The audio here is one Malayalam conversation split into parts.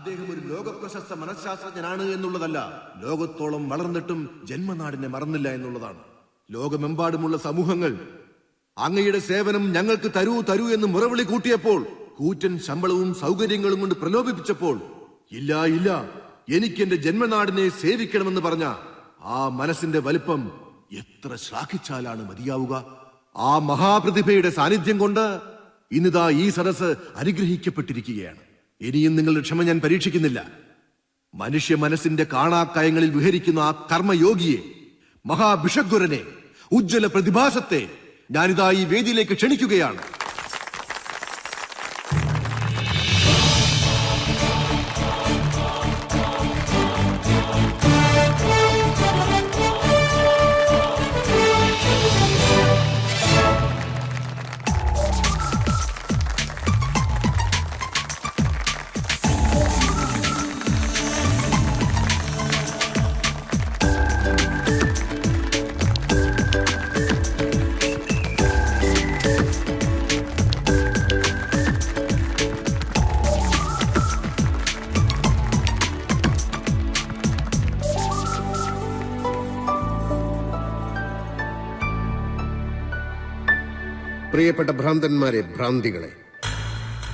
അദ്ദേഹം ഒരു ലോകപ്രശസ്ത മനഃശാസ്ത്രജ്ഞനാണ് എന്നുള്ളതല്ല, ലോകത്തോളം വളർന്നിട്ടും ജന്മനാടിനെ മറന്നില്ല എന്നുള്ളതാണ്. ലോകമെമ്പാടുമുള്ള സമൂഹങ്ങൾ അങ്ങയുടെ സേവനം ഞങ്ങൾക്ക് തരൂ തരൂ എന്ന് മുറവിളി കൂട്ടിയപ്പോൾ, കൂറ്റൻ ശമ്പളവും സൗകര്യങ്ങളും കൊണ്ട് പ്രലോഭിപ്പിച്ചപ്പോൾ, ഇല്ല ഇല്ല, എനിക്ക് എന്റെ ജന്മനാടിനെ സേവിക്കണമെന്ന് പറഞ്ഞ ആ മനസ്സിന്റെ വലിപ്പം എത്ര ശ്ലാഘിച്ചാലാണ് മതിയാവുക? ആ മഹാപ്രതിഭയുടെ സാന്നിധ്യം കൊണ്ട് ഇന്നിതാ ഈ സദസ് അനുഗ്രഹിക്കപ്പെട്ടിരിക്കുകയാണ്. ഇനിയും നിങ്ങളുടെ ക്ഷമ ഞാൻ പരീക്ഷിക്കുന്നില്ല. മനുഷ്യ മനസ്സിന്റെ കാണാക്കയങ്ങളിൽ വിഹരിക്കുന്ന ആ കർമ്മയോഗിയെ, മഹാഭിഷഗ്വരനെ, ഉജ്ജ്വല പ്രതിഭാസത്തെ ഞാനിതാ ഈ വേദിയിലേക്ക് ക്ഷണിക്കുകയാണ്. പ്രിയപ്പെട്ട ഭ്രാന്തന്മാരെ, ഭ്രാന്തികളെ,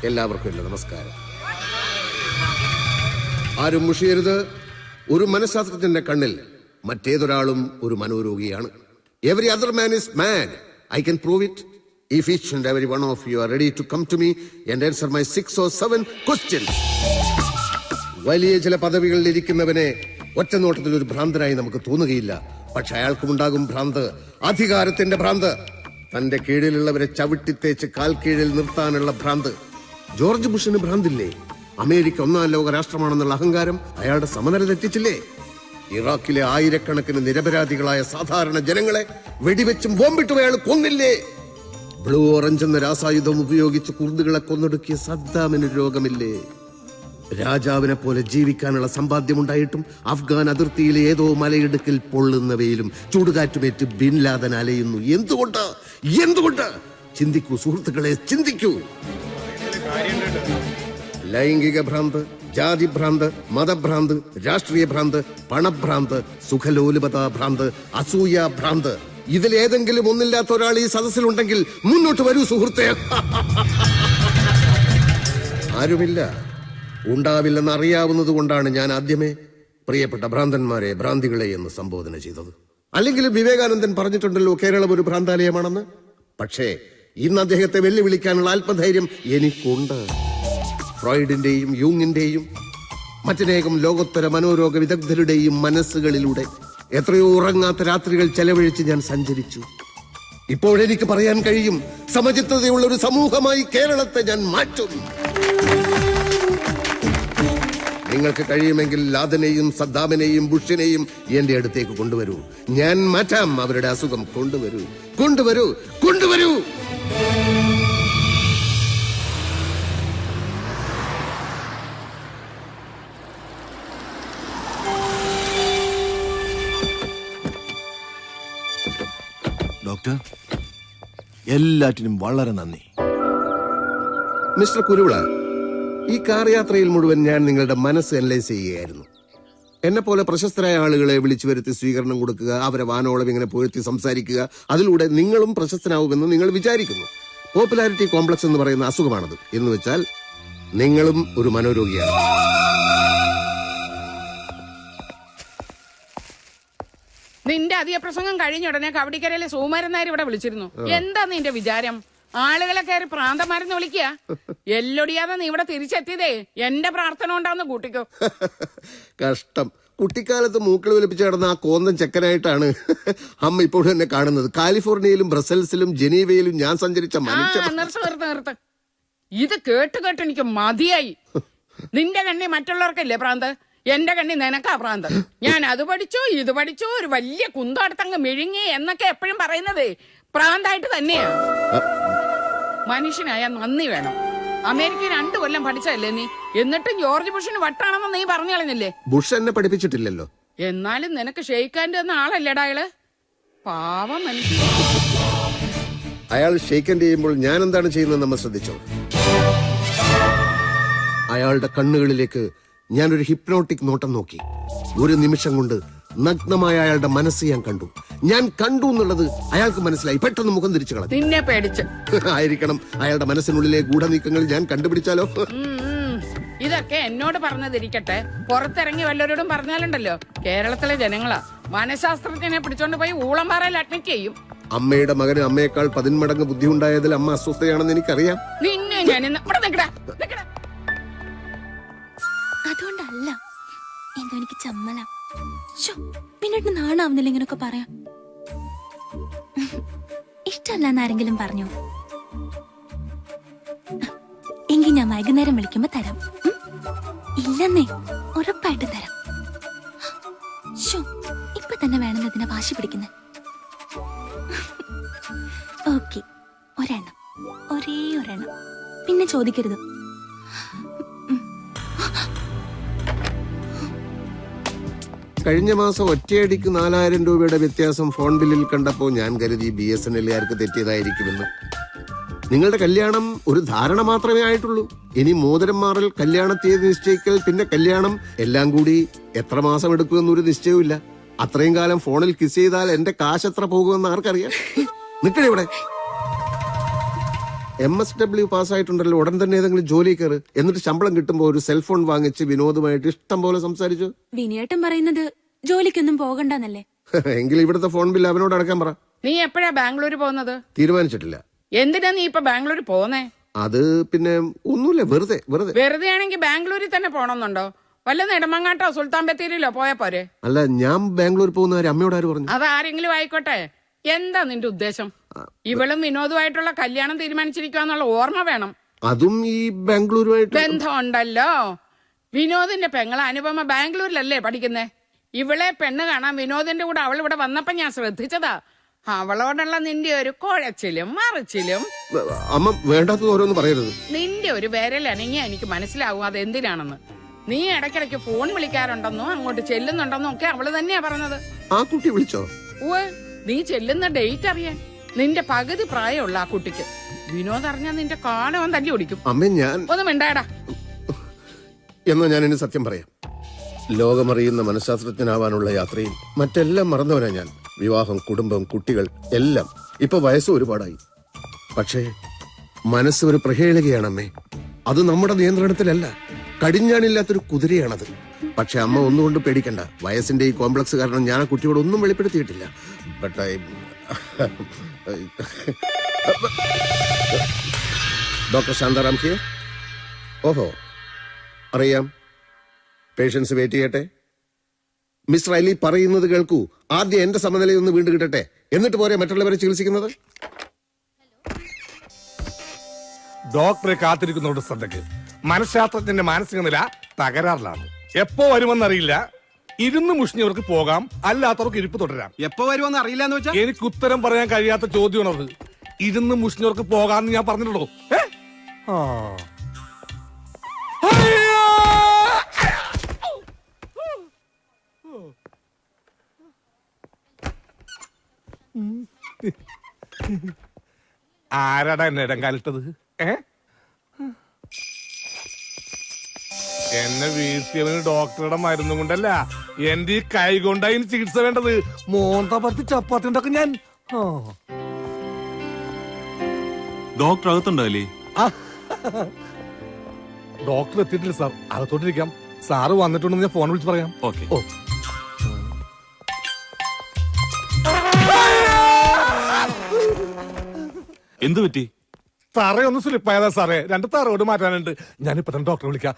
എല്ലാവർക്കും എന്റെ നമസ്കാരം. ആരും മുഷിയരുത്. ഒരു മനഃശാസ്ത്രജ്ഞന്റെ കണ്ണിൽ മറ്റേതൊരാളും ഒരു മനോരോഗിയാണ്. Every other man is mad. I can prove it if each and every one of you are ready to come to me and answer my 6 or 7 questions. വലിയ ചില പദവികളിൽ ഇരിക്കുന്നവനെ ഒറ്റ നോട്ടത്തിൽ ഒരു ഭ്രാന്തനായി നമുക്ക് തോന്നുകയില്ല. പക്ഷെ അയാൾക്കുമുണ്ടാകും ഭ്രാന്ത്, അധികാരത്തിന്റെ ഭ്രാന്ത്, തന്റെ കീഴിലുള്ളവരെ ചവിട്ടിത്തേച്ച് കാൽ കീഴിൽ നിർത്താനുള്ള ഭ്രാന്ത്. ജോർജ് ബുഷിന് ഭ്രാന്തില്ലേ? അമേരിക്ക ഒന്നാം ലോക രാഷ്ട്രമാണെന്നുള്ള അഹങ്കാരം അയാളുടെ സമനില തെറ്റിച്ചില്ലേ? ഇറാഖിലെ ആയിരക്കണക്കിന് നിരപരാധികളായ സാധാരണ ജനങ്ങളെ വെടിവെച്ചും ബോംബിട്ടും അയാൾ കൊന്നില്ലേ? ബ്ലൂ ഓറഞ്ച് എന്ന രാസായുധം ഉപയോഗിച്ച് കുർദുകളെ കൊന്നൊടുക്കിയ സദ്ദാമിന് രോഗമില്ലേ? രാജാവിനെ പോലെ ജീവിക്കാനുള്ള സമ്പാദ്യമുണ്ടായിട്ടും അഫ്ഗാൻ അതിർത്തിയിലെ ഏതോ മലയിടുക്കിൽ പൊള്ളുന്ന വെയിലും ചൂടുകാറ്റുമേറ്റ് ബിൻ ലാദൻ അലയുന്നു. എന്തുകൊണ്ട്? എന്തുകൊണ്ട്? ചിന്തിക്കൂ സുഹൃത്തുക്കളെ, ചിന്തിക്കൂ. ലൈംഗിക ഭ്രാന്ത്, ജാതി ഭ്രാന്ത്, മതഭ്രാന്ത്, രാഷ്ട്രീയ ഭ്രാന്ത്, പണഭ്രാന്ത്, സുഖലോലുപതാ ഭ്രാന്ത്, അസൂയ ഭ്രാന്ത്, ഇതിലേതെങ്കിലും ഒന്നില്ലാത്ത ഒരാൾ ഈ സദസ്സിലുണ്ടെങ്കിൽ മുന്നോട്ട് വരൂ സുഹൃത്തെ. ആരുമില്ല, ഉണ്ടാവില്ലെന്ന് അറിയാവുന്നത് കൊണ്ടാണ് ഞാൻ ആദ്യമേ പ്രിയപ്പെട്ട ഭ്രാന്തന്മാരെ, ഭ്രാന്തികളെ എന്ന് സംബോധന ചെയ്തത്. അല്ലെങ്കിലും വിവേകാനന്ദൻ പറഞ്ഞിട്ടുണ്ടല്ലോ കേരളം ഒരു ഭ്രാന്താലയമാണെന്ന്. പക്ഷേ ഇന്ന് അദ്ദേഹത്തെ വെല്ലുവിളിക്കാനുള്ള ആത്മധൈര്യം എനിക്കുണ്ട്. ഫ്രോയിഡിന്റെയും യൂങ്ങിന്റെയും മറ്റനേകം ലോകോത്തര മനോരോഗ വിദഗ്ധരുടെയും മനസ്സുകളിലൂടെ എത്രയോ ഉറങ്ങാത്ത രാത്രികൾ ചെലവഴിച്ച് ഞാൻ സഞ്ചരിച്ചു. ഇപ്പോഴെനിക്ക് പറയാൻ കഴിയും, സമചിത്തതയുള്ള ഒരു സമൂഹമായി കേരളത്തെ ഞാൻ മാറ്റും. നിങ്ങൾക്ക് കഴിയുമെങ്കിൽ ലാദനെയും സദ്ദാമിനെയും ബുഷിനെയും എന്റെ അടുത്തേക്ക് കൊണ്ടുവരൂ. ഞാൻ മാറ്റാം അവരുടെ അസുഖം. കൊണ്ടുവരൂ, കൊണ്ടുവരൂ, കൊണ്ടുവരൂ. ഡോക്ടർ, എല്ലാറ്റിനും വളരെ നന്ദി. മിസ്റ്റർ കുരുവിള, ഈ കാർ യാത്രയിൽ മുഴുവൻ ഞാൻ നിങ്ങളുടെ മനസ്സ് അനലൈസ് ചെയ്യുകയായിരുന്നു. എന്നെ പോലെ പ്രശസ്തരായ ആളുകളെ വിളിച്ചു വരുത്തി സ്വീകരണം കൊടുക്കുക, അവരെ വാനോളം ഇങ്ങനെ പുകഴ്ത്തി സംസാരിക്കുക, അതിലൂടെ നിങ്ങളും പ്രശസ്തനാവുമെന്ന് നിങ്ങൾ വിചാരിക്കുന്നു. പോപ്പുലാരിറ്റി കോംപ്ലക്സ് എന്ന് പറയുന്ന അസുഖമാണത്. എന്ന് വെച്ചാൽ നിങ്ങളും ഒരു മനോരോഗിയാണ്. നിന്റെ അധിക പ്രസംഗം കഴിഞ്ഞ ഉടനെ കവടിക്കരയിലെ സുകുമാരൻ നായർ ഇവിടെ വിളിച്ചിരുന്നു. എന്താ നിന്റെ വിചാരം? ആളുകളെ കയറി പ്രാന്തമാരെന്ന് വിളിക്കുക? എല്ലൊടിയാതെ നീ ഇവിടെ തിരിച്ചെത്തിയതേ എന്റെ പ്രാർത്ഥന ഉണ്ടാവുന്ന കൂട്ടിക്കോ. കഷ്ടം. കുട്ടിക്കാലത്ത് മൂക്കൾ വലിപ്പിച്ച് കിടന്ന ആ കോന്തൻ ചെക്കനായിട്ടാണ് അമ്മ ഇപ്പോഴും എന്നെ കാണുന്നത്. കാലിഫോർണിയയിലും ബ്രസൽസിലും ജനീവയിലും ഞാൻ സഞ്ചരിച്ച നിർത്ത്. ഇത് കേട്ട് കേട്ട് എനിക്ക് മതിയായി. നിന്റെ കണ്ണി മറ്റുള്ളവർക്കല്ലേ പ്രാന്ത്, എന്റെ കണ്ണി നിനക്കാ പ്രാന്ത്. ഞാൻ അത് പഠിച്ചു ഇത് പഠിച്ചു ഒരു വലിയ കുന്തടുത്തങ്ങ് മെഴുങ്ങി എന്നൊക്കെ എപ്പോഴും പറയുന്നത് പ്രാന്തായിട്ട് തന്നെയാ. മനുഷ്യനായ നന്ദി വേണം. അമേരിക്ക 2 കൊല്ലം പഠിച്ചല്ലേ നീ, എന്നിട്ടും ജോർജ് ബുഷിന് വട്ടാണെന്ന് നീ പറഞ്ഞു കളഞ്ഞില്ലേ? ബുഷ് എന്നെ പഠിപ്പിച്ചിട്ടില്ലല്ലോ. എന്നാലും നിനക്ക് ഷെയ്ക്കാൻ്റെ എന്ന ആളല്ലേടാ അയാള്. പാവം മനുഷ്യൻ. അയാൾ ഷെയ്ക്കൻഡ് ചെയ്യുമ്പോൾ ഞാൻ എന്താണ് ചെയ്യുന്നത് നമ്മൾ ശ്രദ്ധിച്ചോ? അയാളുടെ കണ്ണുകളിലേക്ക് ഞാനൊരു ഹിപ്നോട്ടിക് നോട്ടം നോക്കി. ഒരു നിമിഷം കൊണ്ട് നഗ്നമായ അയാളുടെ മനസ്സ് ഞാൻ കണ്ടു. ഞാൻ കണ്ടു എന്നുള്ളത് അയാൾക്ക് മനസ്സിലായി. പെട്ടെന്ന് മുഖം തിരിച്ചു കളഞ്ഞു. നിന്നെ പേടിച്ച് ആയിരിക്കണം. അയാളുടെ മനസ്സിനുള്ളിലെ ഗൂഢനീക്കങ്ങൾ ഞാൻ കണ്ടുപിടിച്ചാലോ? ഇതൊക്കെ എന്നോട് പറഞ്ഞതിരിക്കട്ടെ, പുറത്തിറങ്ങി വല്ലവരോടും പറഞ്ഞാലുണ്ടല്ലോ കേരളത്തിലെ ജനങ്ങളാ മനഃശാസ്ത്രജ്ഞനെ പിടിച്ചോണ്ട് പോയി ഊളംപാറയിൽ അഡ്മിറ്റ് ചെയ്യും. അമ്മയുടെ മകന് അമ്മയേക്കാൾ 10 മടങ്ങ് ബുദ്ധി ഉണ്ടായതിൽ അമ്മ അസ്വസ്ഥയാണെന്ന് എനിക്കറിയാം. നിന്നെ ഞാൻ അതുകൊണ്ടല്ല, എന്തോ എനിക്ക് ചമ്മല. പിന്നീട് നാണാവുന്നില്ല ഇങ്ങനൊക്കെ പറയാം. ഇഷ്ടമല്ലെന്ന് ആരെങ്കിലും പറഞ്ഞോ? എങ്കിൽ ഞാൻ വൈകുന്നേരം വിളിക്കുമ്പോ തരാം. ഇല്ലെന്നേ, ഉറപ്പായിട്ട് തരാം. ഇപ്പൊ തന്നെ വേണമെന്ന് ഇതിനെ വാശി പിടിക്കുന്നത്. ഓക്കെ, ഒരെണ്ണം, ഒരേ ഒരെണ്ണം. പിന്നെ ചോദിക്കരുത്. കഴിഞ്ഞ മാസം ഒറ്റയടിക്ക് 4000 രൂപയുടെ വ്യത്യാസം ഫോൺ ബില്ലിൽ കണ്ടപ്പോ ഞാൻ കരുതി BSNL-കാർക്ക് തെറ്റിയതായിരിക്കുമെന്ന്. നിങ്ങളുടെ കല്യാണം ഒരു ധാരണ മാത്രമേ ആയിട്ടുള്ളൂ. ഇനി മോതിരം മാറൽ, കല്യാണ തീയതി നിശ്ചയിക്കൽ, പിന്നെ കല്യാണം, എല്ലാം കൂടി എത്ര മാസം എടുക്കുമെന്നൊരു നിശ്ചയവും. അത്രയും കാലം ഫോണിൽ കിസ് ചെയ്താൽ എന്റെ കാശ് എത്ര പോകുമെന്ന് ആർക്കറിയാം? നിൽക്കണേ ഇവിടെ. MSW പാസ്സായിട്ടുണ്ടല്ലോ, ഉടൻ തന്നെ ഏതെങ്കിലും ജോലി കയറ്. എന്നിട്ട് ശമ്പളം കിട്ടുമ്പോ ഒരു സെൽഫോൺ വാങ്ങിച്ച് വിനോദമായിട്ട് ഇഷ്ടം പോലെ സംസാരിച്ചു. വിനിയേട്ടൻ പറയുന്നത് ജോലിക്കൊന്നും പോകണ്ടെന്നല്ലേ? എങ്കിൽ ഇവിടുത്തെ ഫോൺ ബില്ല് അവനോട് അടക്കാൻ പറ. നീ എപ്പോഴാ ബാംഗ്ലൂർ പോകുന്നത്? തീരുമാനിച്ചിട്ടില്ല. എന്തിനാ നീ ഇപ്പൊ ബാംഗ്ലൂർ പോന്നേ? അത് പിന്നെ ഒന്നുമില്ല, വെറുതെ. വെറുതെ ആണെങ്കിൽ ബാംഗ്ലൂരിൽ തന്നെ പോണമെന്നുണ്ടോ? വല്ല നെടുമങ്ങാട്ടോ സുൽത്താൻ ബത്തേരിയിലോ പോയാ പോരെ? അല്ല, ഞാൻ ബാംഗ്ലൂർ പോകുന്ന കാര്യം അമ്മയോട് ആര് പറഞ്ഞു? അതാരെങ്കിലും ആയിക്കോട്ടെ, എന്താ നിന്റെ ഉദ്ദേശം? ഇവളും വിനോദുമായിട്ടുള്ള കല്യാണം തീരുമാനിച്ചിരിക്കാന്നുള്ള ഓർമ്മ വേണം. അതും ഈ ബാംഗ്ലൂരുമായിട്ട് ബന്ധമുണ്ടല്ലോ. വിനോദിന്റെ പെങ്ങളെ അനുപമ ബാംഗ്ലൂരിലല്ലേ പഠിക്കുന്നേ? ഇവളെ പെണ്ണ് കാണാൻ വിനോദിന്റെ കൂടെ അവൾ ഇവിടെ വന്നപ്പോ ഞാൻ ശ്രദ്ധിച്ചതാ. അവളോടുള്ള നിന്റെ ഒരു കുഴച്ചിലും മറിച്ചിലും. അമ്മ വേണ്ടാത്തത് ഓരോന്ന് പറയരുത്. നിന്റെ ഒരു വിരൽ അനങ്ങിയാ എനിക്ക് മനസ്സിലാവും അതെന്തിനാണെന്ന്. നീ ഇടയ്ക്കിടയ്ക്ക് ഫോൺ വിളിക്കാറുണ്ടെന്നോ അങ്ങോട്ട് ചെല്ലുന്നുണ്ടെന്നോ ഒക്കെ അവള് തന്നെയാ പറഞ്ഞത്. ആ കുട്ടി വിളിച്ചോ? നീ ചെല്ലുന്ന ഡേറ്റ് അറിയാൻ. നിന്റെ പകുതി പ്രായമുള്ള ആ കുട്ടിക്ക് വിനോദ് അറിഞ്ഞാ നിന്റെ കാലവൻ തല്ലി ഓടിക്കും. അമ്മ, ഞാൻ ഒന്നും മിണ്ടാടാ. എന്നാ ഞാൻ ഇനി സത്യം പറയാം. ലോകമറിയുന്ന മനഃശാസ്ത്രജ്ഞനാവാനുള്ള യാത്രയിൽ മറ്റെല്ലാം മറന്നവനാ ഞാൻ. വിവാഹം, കുടുംബം, കുട്ടികൾ എല്ലാം. ഇപ്പൊ വയസ്സ് ഒരുപാടായി. പക്ഷേ മനസ്സ് ഒരു പ്രഹേളികയാണമ്മേ. അത് നമ്മുടെ നിയന്ത്രണത്തിലല്ല. കടിഞ്ഞാണില്ലാത്തൊരു കുതിരയാണത്. പക്ഷെ അമ്മ ഒന്നുകൊണ്ട് പേടിക്കണ്ട. വയസ്സിന്റെ ഈ കോംപ്ലക്സ് കാരണം ഞാൻ ആ കുട്ടിയോട് ഒന്നും വെളിപ്പെടുത്തിയിട്ടില്ല. Doctor Shantaram here. ഓഹോ, അറിയാം. പേഷ്യൻസ് വെയിറ്റ് ചെയ്യട്ടെ. മിസ്റ്റർ അലി പറയുന്നത് കേൾക്കൂ. ആദ്യം എന്റെ സമനിലയൊന്ന് വീണ്ടും കിട്ടട്ടെ, എന്നിട്ട് പോരെ മറ്റുള്ളവരെ ചികിത്സിക്കുന്നത്. ഡോക്ടറെ കാത്തിരിക്കുന്നതോട് ശ്രദ്ധയ്ക്ക്. മനഃശാസ്ത്രജ്ഞന്റെ മാനസിക നില തകരാറിലാണ്. എപ്പോ വരുമെന്നറിയില്ല. ഇരുന്ന് മുഷിഞ്ഞവർക്ക് പോകാം, അല്ലാത്തവർക്ക് ഇരിപ്പ് തുടരാം. എപ്പോ വരുമെന്ന് അറിയില്ല എന്ന് വെച്ചാൽ എനിക്ക് ഉത്തരം പറയാൻ കഴിയാത്ത ചോദ്യമാണത്. ഇരുന്ന് മുഷിഞ്ഞവർക്ക് പോകാന്ന് ഞാൻ പറഞ്ഞിട്ടുള്ളൂ. ആരാടാ എന്നെ ഇടം കാലിട്ടത്? എന്നെ വീഴ്ത്തിയവന് ഡോക്ടറുടെ മരുന്നും കൊണ്ടല്ല, എന്റെ ഈ കൈ കൊണ്ടായി ചികിത്സ വേണ്ടത്. മോന്ത പറ്റി ചപ്പാത്തി ഉണ്ടാക്കും ഞാൻ. ഡോക്ടർ അകത്തുണ്ടല്ലേ? ഡോക്ടർ എത്തിയിട്ടില്ല സാർ, അകത്തോട്ടിരിക്കാം. സാറ് വന്നിട്ടുണ്ടെന്ന് ഞാൻ ഫോൺ വിളിച്ച് പറയാം. ഓക്കെ. എന്തു പറ്റി? തറയൊന്ന് സ്ലിപ്പായതാ സാറേ. 2 തറയോട് മാറ്റാനുണ്ട്. ഞാനിപ്പോ തന്നെ ഡോക്ടറെ വിളിക്കാം.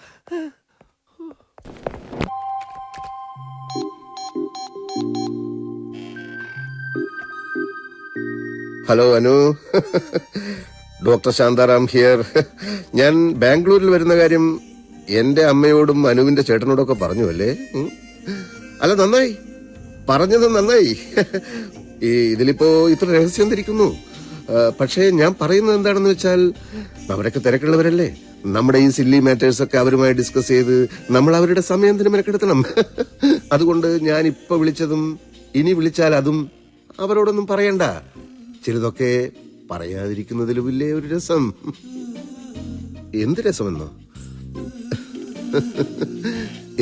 Hello Anu. Doctor Shantaram here. ഞാൻ ബാംഗ്ലൂരിൽ വരുന്ന കാര്യം എന്റെ അമ്മയോടും അനുവിന്റെ ചേട്ടനോടൊക്കെ പറഞ്ഞു അല്ലേ? അല്ല, നന്നായി പറഞ്ഞത്, നന്നായി. ഇതിലിപ്പോ ഇത്ര രഹസ്യം ധരിക്കുന്നു. പക്ഷേ ഞാൻ പറയുന്നത് എന്താണെന്ന് വെച്ചാൽ, അവരൊക്കെ തിരക്കുള്ളവരല്ലേ. നമ്മുടെ ഈ സില്ലി മാറ്റേഴ്സ് ഒക്കെ അവരുമായി ഡിസ്കസ് ചെയ്ത് നമ്മൾ അവരുടെ സമയത്തിന് മെനക്കെടുത്തണം. അതുകൊണ്ട് ഞാൻ ഇപ്പൊ വിളിച്ചതും ഇനി വിളിച്ചാൽ അതും അവരോടൊന്നും പറയണ്ട. ചിലതൊക്കെ പറയാതിരിക്കുന്നതിലുമില്ലേ ഒരു രസം. എന്ത് രസമെന്നോ?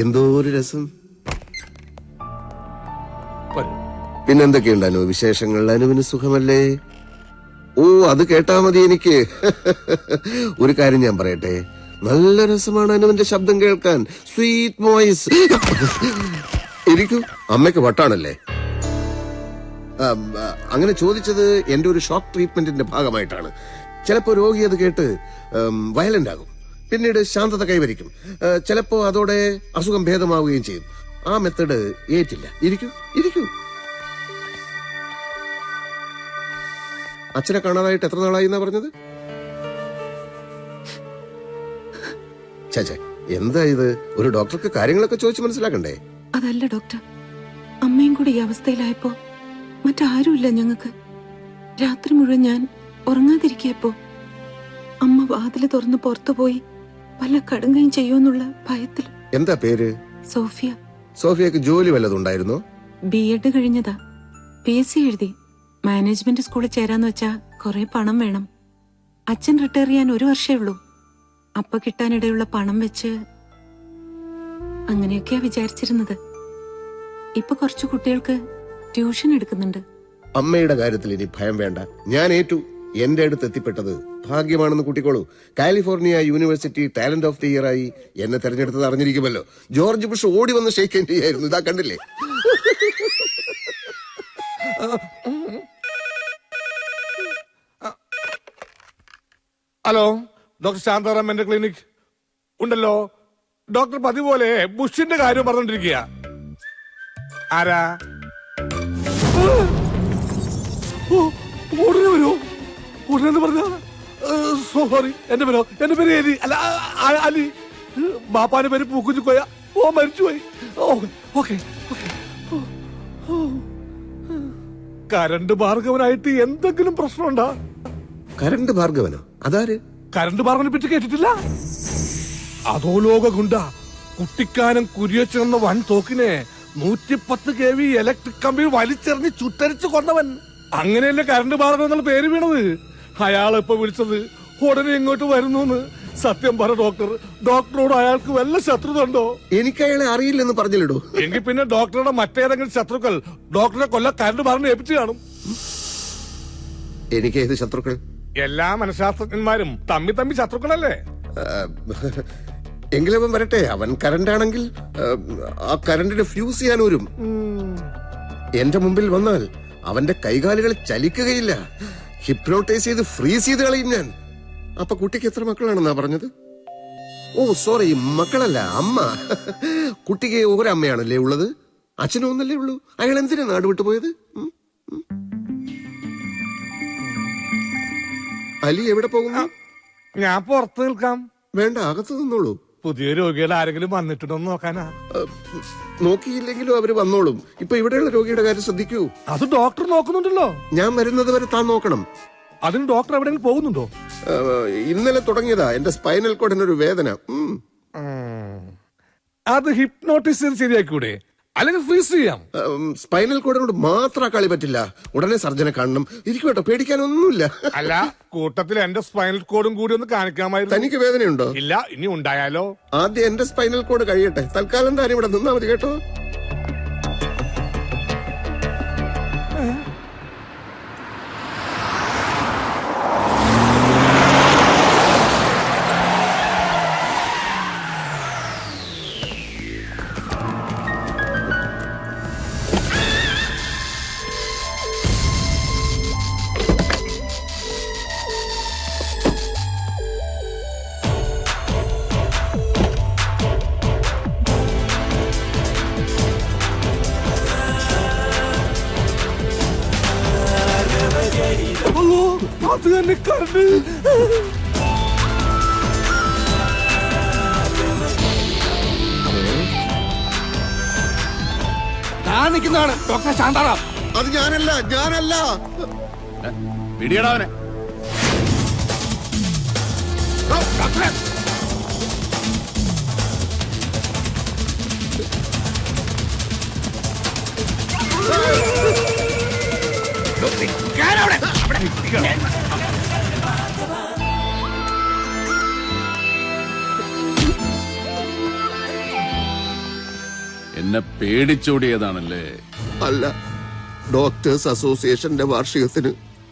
എന്തോ ഒരു രസം. വരൂ. പിന്നെന്തൊക്കെയുണ്ട് അനു വിശേഷങ്ങൾ? അനുവിന് സുഖമല്ലേ? ഓ, അത് കേട്ടാ മതി എനിക്ക്. ഒരു കാര്യം ഞാൻ പറയട്ടെ, നല്ല രസമാണ് അനുവിന്റെ ശബ്ദം കേൾക്കാൻ. Sweet voice. ഇരിക്കൂ. അമ്മയ്ക്ക് വട്ടാണല്ലേ? അങ്ങനെ ചോദിച്ചത് എന്റെ ഒരു ഷോക്ക് ട്രീറ്റ്മെന്റിന്റെ ഭാഗമായിട്ടാണ്. ചിലപ്പോ രോഗി അത് കേട്ട് വയലന്റ് ആകും, പിന്നീട് ശാന്തത കൈവരിക്കും. ചിലപ്പോ അതോടെ അസുഖം ഭേദമാവുകയും ചെയ്യും. ആ മെത്തഡ് ഏറ്റില്ല. ഇരിക്കൂ, ഇരിക്കൂ. അച്ഛനെ കാണാതായിട്ട് എത്ര നാളായി എന്നാ പറഞ്ഞത്? ചേച്ചേ, എന്താ ഇത്? ഒരു ഡോക്ടർക്ക് കാര്യങ്ങളൊക്കെ ചോദിച്ച് മനസ്സിലാക്കണ്ടേ? അതല്ല ഡോക്ടർ, അമ്മയും കൂടി ഈ അവസ്ഥയിലായപ്പോ മറ്റാരുമില്ല ഞങ്ങൾക്ക്. രാത്രി മുഴുവൻ ഞാൻ ഉറങ്ങാതിരിക്കപ്പോ അമ്മ വാതില് തുറന്ന് പുറത്തുപോയി വല്ല കടുങ്കയും ചെയ്യുമെന്നുള്ള ഭയത്തിൽ. എന്താ പേര്? സോഫിയ. സോഫിയക്ക് ജോലി വല്ലതുണ്ടായിരുന്നോ? B.Ed കഴിഞ്ഞതാ. PSC എഴുതി. മാനേജ്മെന്റ് സ്കൂളിൽ ചേരാന്ന് വെച്ചാ കുറെ പണം വേണം. അച്ഛൻ റിട്ടയർ ചെയ്യാൻ 1 വർഷേ ഉള്ളൂ. അപ്പ കിട്ടാനിടയുള്ള പണം വെച്ച് അങ്ങനെയൊക്കെയാ വിചാരിച്ചിരുന്നത്. ഇപ്പൊ കുറച്ചു കുട്ടികൾക്ക് ട്യൂഷൻ എടുക്കുന്നുണ്ട്. അമ്മയുടെ കാര്യത്തിൽ ഇനി ഭയം വേണ്ട. ഞാൻ ഏറ്റു. എന്റെ അടുത്ത് എത്തിപ്പെട്ടത് ഭാഗ്യമാണെന്ന് കൂട്ടിക്കോളൂ. California university talent of the year ആയി എന്നെ തെരഞ്ഞെടുത്തത് അറിഞ്ഞിരിക്കുമല്ലോ. ജോർജ് ബുഷ് ഓടി വന്ന് ഷെയ്ക്ക് ഹാൻഡ് ചെയ്യായിരുന്നു. ഇതാ കണ്ടില്ലേ? ഹലോ, ഡോക്ടർ ശാന്താറാം എന്റെ ക്ലിനിക് ഉണ്ടല്ലോ. ഡോക്ടർ പതിപോലെ ബുഷിന്റെ കാര്യം പറഞ്ഞോണ്ടിരിക്കുക. ആരാ? ഉടനെ വരൂ. ഉടനെ പറഞ്ഞ സോറി, എന്റെ പേര് എലി. അല്ല, അലി. ബാപ്പാന്റെ പേര് പൂക്കുഞ്ഞു കോയ. ഓ, മരിച്ചുപോയി. ഓക്കെ. കരണ്ട് ഭാർഗവനായിട്ട് എന്തെങ്കിലും പ്രശ്നമുണ്ടോ? കരണ്ട് ഭാർഗവനോ? അതാര്? കരണ്ട് ഭാർഗവനെ പറ്റി കേട്ടിട്ടില്ല? അതോ ലോക ഗുണ്ട കുട്ടിക്കാനം കുരിയച്ചെന്ന വൻ തോക്കിനെ 110 kV ഇലക്ട്രിക് കമ്പിയിൽ വലിച്ചെറിഞ്ഞ് ചുട്ടരിച്ച് കൊന്നവൻ. അങ്ങനെയല്ലേ കരണ്ട് ഭാർഗവൻ എന്നുള്ള പേര് വീണത്. അയാളിപ്പോ വിളിച്ചത് ഉടനെ ഇങ്ങോട്ട് വരുന്നു. സത്യം പറ ഡോക്ടർ, ഡോക്ടറോട് അയാൾക്ക് വല്ല ശത്രുത ഉണ്ടോ? എനിക്ക് അയാളെ അറിയില്ലെന്ന് പറഞ്ഞില്ലടോ. എങ്കിൽ പിന്നെ ഡോക്ടറുടെ മറ്റേതെങ്കിലും ശത്രുക്കൾ ഡോക്ടറെ കൊല്ല കരണ്ട് ഭാർഗവനെ ഏൽപ്പിച്ചു കാണും. എനിക്ക് ഏത് ശത്രുക്കൾ? എല്ലാ മനഃശാസ്ത്രജ്ഞന്മാരും തമ്മി ശത്രുക്കളല്ലേ? എങ്കിലും അവൻ വരട്ടെ. അവൻ കരണ്ടാണെങ്കിൽ ആ കരണ്ടിന് ഫ്യൂസ് ചെയ്യാൻ വരും. എന്റെ മുമ്പിൽ വന്നാൽ അവന്റെ കൈകാലുകൾ ചലിക്കുകയില്ല. ഹിപ്നോട്ടൈസ് ചെയ്ത് ഫ്രീസ് ചെയ്ത് കളയും ഞാൻ. അപ്പൊ കുട്ടിക്ക് എത്ര മക്കളാണെന്നാ പറഞ്ഞത്? ഓ സോറി, മക്കളല്ല, അമ്മ. കുട്ടിക്ക് ഒരമ്മയാണല്ലേ ഉള്ളത്? അച്ഛനും ഒന്നല്ലേ ഉള്ളൂ. അയാൾ എന്തിനാ നാട് വിട്ടുപോയത്? അലി എവിടെ പോകുന്നു? ഞാൻ പുറത്ത് നിൽക്കാം. വേണ്ട, അകത്ത് നിന്നോളൂ. പുതിയ രോഗികൾ ആരെങ്കിലും വന്നിട്ടുണ്ടോ എന്ന് നോക്കാനാ. നോക്കിയില്ലെങ്കിലും അവര് വന്നോളും. ഇപ്പൊ ഇവിടെയുള്ള രോഗിയുടെ കാര്യം ശ്രദ്ധിക്കൂ. അത് ഡോക്ടർ നോക്കുന്നുണ്ടല്ലോ. ഞാൻ വരുന്നത് വരെ താൻ നോക്കണം. അതിന് ഡോക്ടർ എവിടെയെങ്കിലും പോകുന്നുണ്ടോ? ഇന്നലെ തുടങ്ങിയതാ എന്റെ സ്പൈനൽ കോഡിനൊരു വേദന. അത് ഹിപ്നോട്ടിസ് ചെയ്ത് ശരിയാക്കൂടെ? അല്ലെങ്കിൽ ഫ്രീസ് ചെയ്യാം. സ്പൈനൽ കോഡിനോട് മാത്രം കളി പറ്റില്ല. ഉടനെ സർജനെ കാണണം. ഇരിക്കട്ടോ, പേടിക്കാനൊന്നുമില്ല. അല്ല, കൂട്ടത്തിൽ എന്റെ സ്പൈനൽ കോഡും കൂടി ഒന്ന് കാണിക്കാമായിരുന്നു. തനിക്ക് വേദനയുണ്ടോ? ഇല്ല, ഇനി ഉണ്ടായാലോ? ആദ്യം എന്റെ സ്പൈനൽ കോഡ് കഴിയട്ടെ. തൽക്കാലം താൻ ഇവിടെ നിന്നാ മതി കേട്ടോ. അത് തന്നെ കരണ്ട്. ഞാൻ നിൽക്കുന്നതാണ് ഡോക്ടർ ശാന്താറാം. അത് ഞാനല്ല. പിടിയടാവനെ. ഡോക്ടറെ, എന്നെ പേടിച്ചോടിയതാണല്ലേ? അല്ല, ഡോക്ടേഴ്സ് അസോസിയേഷന്റെ വാർഷികത്തിന്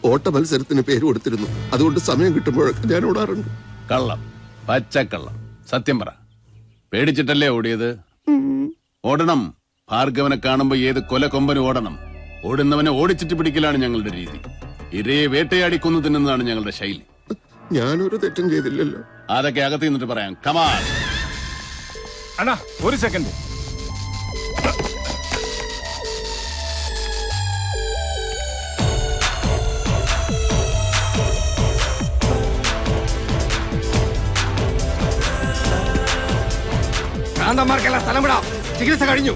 ഓട്ട മത്സരത്തിന് പേര് കൊടുത്തിരുന്നു. അതുകൊണ്ട് സമയം കിട്ടുമ്പോഴൊക്കെ ഞാൻ ഓടാറുണ്ട്. കള്ളം, പച്ചക്കള്ളം. സത്യം പറ, പേടിച്ചിട്ടല്ലേ ഓടിയത്? ഓടണം. ഭാർഗവനെ കാണുമ്പോ ഏത് കൊലക്കൊമ്പനും ഓടണം. ഓടുന്നവനെ ഓടിച്ചിട്ട് പിടിക്കലാണ് ഞങ്ങളുടെ രീതി. ഇരയെ വേട്ടയാടി കൊന്നു തിന്നുന്നതാണ് ഞങ്ങളുടെ ശൈലി. ഞാനൊരു തെറ്റും ചെയ്തില്ലല്ലോ. അതൊക്കെ അകത്ത് നിന്നിട്ട് പറയാം. കമാൻ അണ്ണാ, ഒരു സെക്കൻഡ്. ഭ്രാന്തന്മാർക്കെല്ലാം സ്ഥലം വിടാം. ചികിത്സ കഴിഞ്ഞു.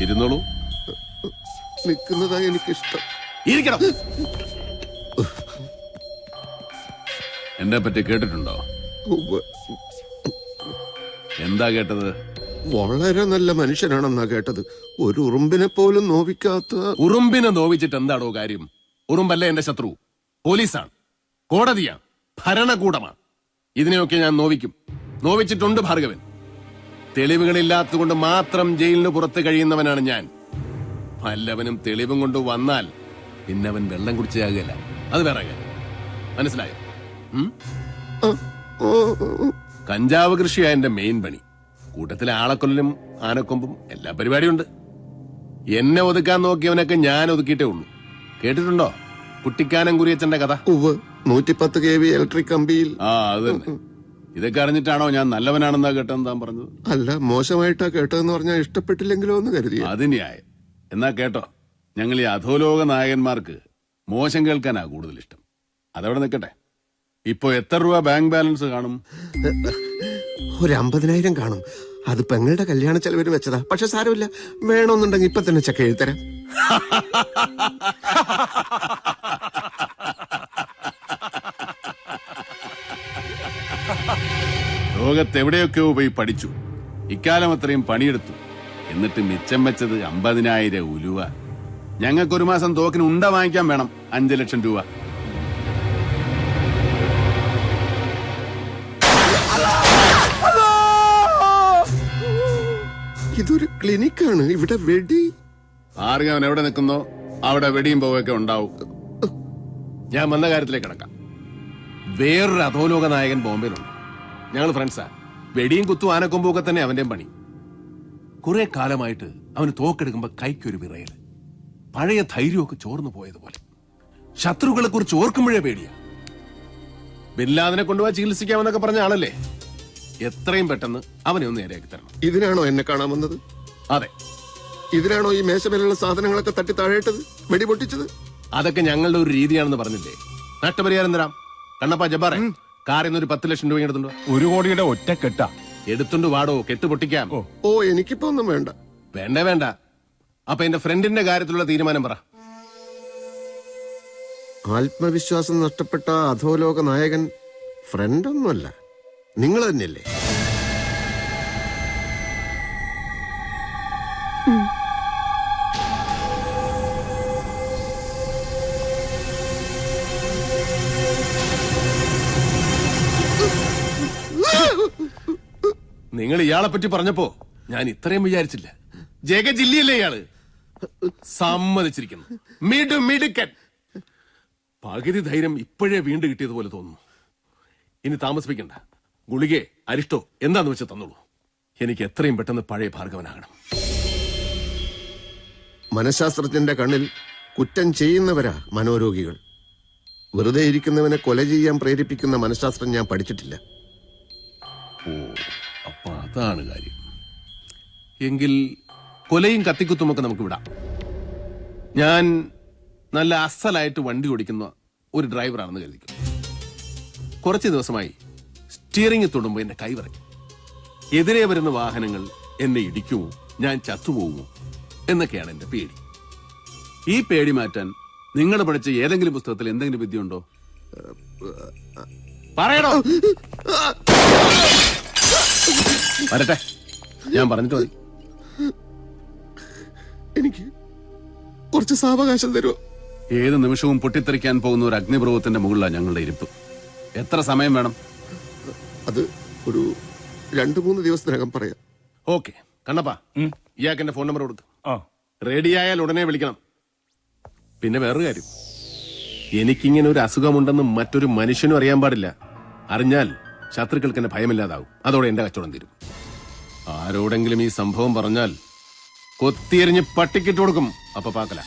ഇരുന്നോളൂ. നിൽക്കുന്നതാ എനിക്കിഷ്ടം. ഇരിക്കണം. എന്നെ പറ്റി കേട്ടിട്ടുണ്ടോ? ഉവ്വ്. എന്താ കേട്ടത്? വളരെ നല്ല മനുഷ്യനാണെന്നാ കേട്ടത്. ഒരു ഉറുമ്പിനെ പോലും നോവിക്കാത്ത. ഉറുമ്പിനെ നോവിച്ചിട്ട് എന്താണോ കാര്യം? ഉറുമ്പല്ല എന്റെ ശത്രു, പോലീസാണ്, കോടതിയാണ്, ഭരണകൂടമാണ്. ഇതിനെയൊക്കെ ഞാൻ നോവിക്കും. നോവിച്ചിട്ടുണ്ട് ഭാർഗവൻ. തെളിവുകളില്ലാത്തതുകൊണ്ട് മാത്രം ജയിലിന് പുറത്ത് കഴിയുന്നവനാണ് ഞാൻ. വല്ലവനും തെളിവും കൊണ്ട് വന്നാൽ പിന്നെ അവൻ വെള്ളം കുടിച്ചാകുകയല്ല. അത് വേറെ കാര്യം. മനസ്സിലായോ? കഞ്ചാവ് കൃഷിയാ എന്റെ മെയിൻ പണി. കൂട്ടത്തിലെ ആളക്കൊല്ലും ആനക്കൊമ്പും എല്ലാ പരിപാടിയുണ്ട്. എന്നെ ഒതുക്കാൻ നോക്കിയവനൊക്കെ ഞാൻ ഒതുക്കിയിട്ടേ ഉള്ളൂ. കേട്ടിട്ടുണ്ടോ കുട്ടിക്കാനം കുരിയച്ചന്റെ കഥ? 110 kV ഇലക്ട്രിക് കമ്പിയിൽ. അത് തന്നെ. ഇതൊക്കെ അറിഞ്ഞിട്ടാണോ ഞാൻ നല്ലവനാണെന്നാ കേട്ടെന്ന് താൻ പറഞ്ഞത്? അല്ല, മോശമായിട്ടാ കേട്ടതെന്ന് പറഞ്ഞാൽ ഇഷ്ടപ്പെട്ടില്ലെങ്കിലോ എന്ന് കരുതി. അത് ന്യായം. എന്നാ കേട്ടോ, ഞങ്ങൾ ഈ അധോലോക നായകന്മാർക്ക് മോശം കേൾക്കാനാ കൂടുതൽ ഇഷ്ടം. അതവിടെ നിൽക്കട്ടെ. ഇപ്പൊ എത്ര രൂപ ബാങ്ക് ബാലൻസ് കാണും? ഒരു 50,000 കാണും. അത് പെങ്ങളുടെ കല്യാണ ചെലവിന് വെച്ചതാ. പക്ഷെ സാരമില്ല, വേണമെന്നുണ്ടെങ്കിൽ ഇപ്പൊ തന്നെ ചെക്ക് എഴുതരാം. ലോകത്തെവിടെയൊക്കെയോ പോയി പഠിച്ചു. ഇക്കാലം അത്രയും പണിയെടുത്തു. എന്നിട്ട് മിച്ചം വെച്ചത് 50,000 ഉലുവ. ഞങ്ങൾക്കൊരു മാസം തോക്കിന് ഉണ്ട വാങ്ങിക്കാൻ വേണം 5 ലക്ഷം രൂപ. ഇതൊരു ക്ലിനിക്കാണ്. ഇവിടെ വെടി. ഭാർഗവൻ എവിടെ നിൽക്കുന്നോ അവിടെ വെടിയും പോവൊക്കെ ഉണ്ടാവും. ഞാൻ വന്ന കാര്യത്തിലേക്ക് കിടക്കാം. വേറൊരു അധോലോക നായകൻ ബോംബെയിലുണ്ട്. ഞങ്ങൾ ഫ്രണ്ട്സാ. വെടിയും കുത്തും ആനക്കൊമ്പും ഒക്കെ തന്നെ അവന്റെയും പണി. കുറെ കാലമായിട്ട് അവന് തോക്കെടുക്കുമ്പോ കൈക്കൊരു വിറയൽ. പഴയ ധൈര്യമൊക്കെ ചോർന്നു പോയതുപോലെ. ശത്രുക്കളെ കുറിച്ച് ഓർക്കുമ്പോഴേ പേടിയാ. ബില്ലാദിനെ കൊണ്ടുപോയി ചികിത്സിക്കാമെന്നൊക്കെ പറഞ്ഞ ആളല്ലേ. എത്രയും പെട്ടെന്ന് അവനെ ഒന്ന് നേരെയാക്കി തരണം. ഇതിനാണോ എന്നെ കാണാൻ വന്നത്? അതെ. ഇതിനാണോ ഈ മേശമേലുള്ള സാധനങ്ങളൊക്കെ തട്ടി താഴേട്ടത്, വെടി പൊട്ടിച്ചത്? അതൊക്കെ ഞങ്ങളുടെ ഒരു രീതിയാണെന്ന് പറഞ്ഞില്ലേ. നഷ്ടപരിഹാരം തരാം. കണ്ണപ്പ ജബ്ബാറെ, കാറിൽ നിന്ന് ഒരു 10 ലക്ഷം രൂപ എടുത്തുണ്ടോ? 1 കോടിയുടെ ഒറ്റ കെട്ടാ. എടുത്തുണ്ട് വാടോ, കെട്ട് പൊട്ടിക്കാം. ഓ, എനിക്കിപ്പോ ഒന്നും വേണ്ട. വേണ്ട വേണ്ട. അപ്പൊ എന്റെ ഫ്രണ്ടിന്റെ കാര്യത്തിലുള്ള തീരുമാനം പറ. ആത്മവിശ്വാസം നഷ്ടപ്പെട്ട അധോലോക നായകൻ ഫ്രണ്ടൊന്നുമല്ല, നിങ്ങൾ തന്നെയല്ലേ? നിങ്ങൾ ഇയാളെ പറ്റി പറഞ്ഞപ്പോ ഞാൻ ഇത്രയും വിചാരിച്ചില്ല. ജഗജില്ലിയല്ലേ ഇയാള്? സമ്മതിച്ചിരിക്കുന്നു. മിടുക്കൻ. പകുതി ധൈര്യം ഇപ്പോഴേ വീണ്ടും കിട്ടിയതുപോലെ തോന്നുന്നു. ഇനി താമസിപ്പിക്കണ്ട. ഗുളികെ അരിഷ്ടോ എന്താന്ന് വെച്ചാൽ തന്നോളൂ. എനിക്ക് എത്രയും പെട്ടെന്ന് പഴയ ഭാർഗവനാകണം. മനഃശാസ്ത്രജ്ഞന്റെ കണ്ണിൽ കുറ്റം ചെയ്യുന്നവരാ മനോരോഗികൾ. വെറുതെ ഇരിക്കുന്നവനെ കൊല ചെയ്യാൻ പ്രേരിപ്പിക്കുന്ന മനഃശാസ്ത്രം ഞാൻ പഠിച്ചിട്ടില്ല. ഓ, അപ്പൊ അതാണ് കാര്യം. എങ്കിൽ കൊലയും കത്തിക്കുത്തുമൊക്കെ നമുക്ക് വിടാം. ഞാൻ നല്ല അസലായിട്ട് വണ്ടി ഓടിക്കുന്ന ഒരു ഡ്രൈവറാണെന്ന് കരുതിക്കും. കുറച്ച് ദിവസമായി സ്റ്റിയറിംഗ് തൊടുമ്പോൾ എന്റെ കൈ വിറയ്ക്കും. എതിരെ വരുന്ന വാഹനങ്ങൾ എന്നെ ഇടിക്കുമോ ഞാൻ ചത്തുപോകുമോ എന്നൊക്കെയാണ് എന്റെ പേടി. ഈ പേടി മാറ്റാൻ നിങ്ങൾ പഠിച്ച ഏതെങ്കിലും പുസ്തകത്തിൽ എന്തെങ്കിലും വിദ്യയുണ്ടോ? പറയണോ? വരട്ടെ, ഞാൻ പറഞ്ഞിട്ട് മതി. എനിക്ക് കുറച്ച് സാവകാശം തരുമോ? ഏത് നിമിഷവും പൊട്ടിത്തെറിക്കാൻ പോകുന്ന ഒരു അഗ്നിപർവ്വതത്തിന്റെ മുകളിലാണ് ഞങ്ങളുടെ ഇരിപ്പ്. എത്ര സമയം വേണം? അത് ഒരു 2-3 ദിവസത്തിനകം പറയാം. ഓക്കെ കണ്ണപ്പാ, ഇയാൾക്ക് എന്റെ ഫോൺ നമ്പർ കൊടുത്തു. റെഡി ആയാൽ ഉടനെ വിളിക്കണം. പിന്നെ വേറൊരു കാര്യം, എനിക്കിങ്ങനെ ഒരു അസുഖമുണ്ടെന്ന് മറ്റൊരു മനുഷ്യനും അറിയാൻ പാടില്ല. അറിഞ്ഞാൽ ശത്രുക്കൾക്ക് എന്നെ ഭയമില്ലാതാവും. അതോടെ എന്റെ കച്ചവടം തീരും. ആരോടെങ്കിലും ഈ സംഭവം പറഞ്ഞാൽ കൊത്തിയെറിഞ്ഞ് പട്ടിക്കിട്ട് കൊടുക്കും. അപ്പൊ പാക്കല.